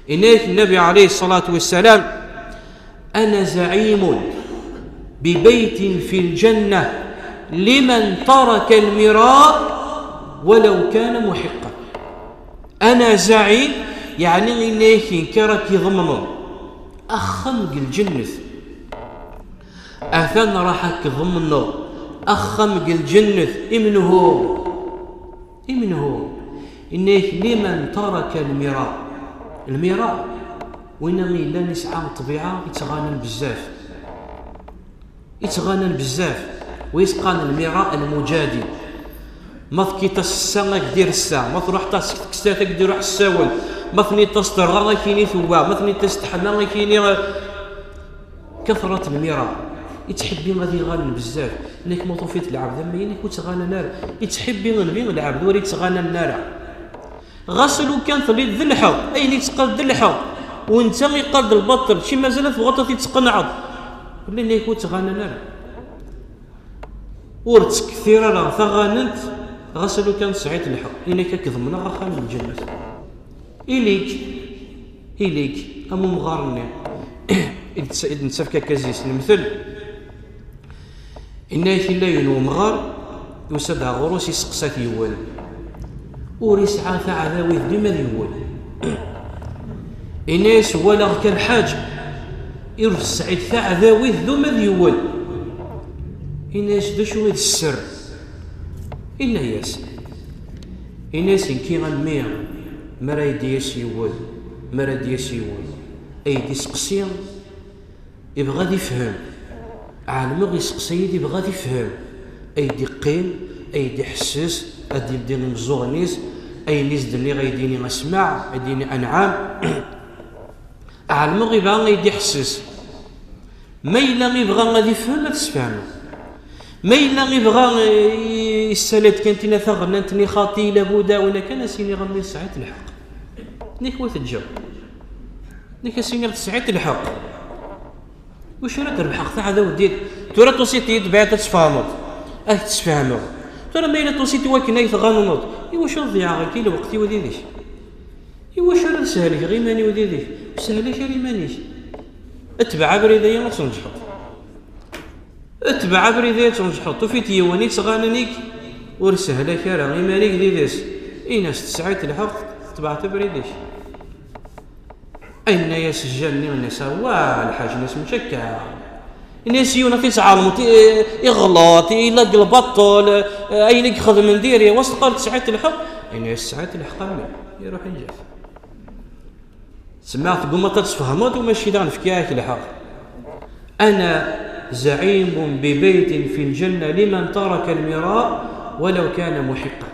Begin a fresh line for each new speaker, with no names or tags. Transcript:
إنك النبي عليه الصلاة والسلام: أنا زعيم ببيت في الجنة لمن ترك المراء ولو كان محقا. أنا زعيم يعني إنك ينكرك يضمن أخم الجنة، أثن راحك ضمن أخم الجنة. إمنه إنك لمن ترك المراء وإنما إلا نسعى الطبيعة يتغانن بزاف ويسقان المراء المجادل. ما ثكي تسسا دير الساعة، ما تروح تسكستاتك دير روح الساول، ما ثني تسترغى كيني ثوا، ما ثني تستحنى كيني. كثرة المراء يتحبي غادي يغانن بزاف. انك موطوفي تلعب ذا مينك وتغانى نار يتحبي غنبي العبد وري تغانى النار. غسلو كان ثلي ذي الحظ اي اللي تقاد ذي الحظ وانت يقاد البطل شي مازال في غطا تتقنعض ولا اللي يكون تغانى نار ورتك كثيره راه ثغاننت. غسلو كان سعيد الحظ انك كضمنا غخان الجنه اليك ام مغارني إذا نسفك كازيس المثل إنك إلا ينو مغار يوسدها غروس يسقساك يوال وريسعى ثعذاوي ديما يوال إناس ولا كان حاج يرف سعيد ثعذاوي ذوما يوال إناس دشو السر إناس إنكي غنمية مرا يديس يوال أيدي سقسيا يبغى يفهم عالم يسقسيدي يبغى يفهم أيدي قيم أيدي حساس أدي بديني مزوغنيس أي نيس دني غيديني مسمع أيديني أنعام عالم يبغى يدي حساس ما إلا يبغى غادي يفهم ما تسفهمو ما إلا يبغى السلات كانتينا ثغننتني خاطي لابودا ولا كان سيني غني ساعات الحق نيك وتجاوب نيك سيني ساعات الحق واش راه تربح تاع هذا وديت ترى توصيتي تبع تتفاهموا تتفاهموا ترى ما الا توصيتي وكنا يتغنوا واش نضيع غير كي الوقت وديديش واش راه سهل غير ماني وديديش سهل شي مانيش اتبع بريديه ما تنجحوا اتبع بريديه تنجحوا وفيت يواني تغاننيك ورسهله كرا غير مانيك ديديس ناس تسعيت الحق تبعت بريديش أين يسجلني الناس والحاج ناس مشكع الناس يونا في تعالموا يغلط يلقى البطل أين يخدم نديري وسط قال ساعات الحق أين ساعات الحق يروح ينجح سمعت قوم تتفهموا وماشي دان فكاك الحق. أنا زعيم ببيت في الجنة لمن ترك المراء ولو كان محقا.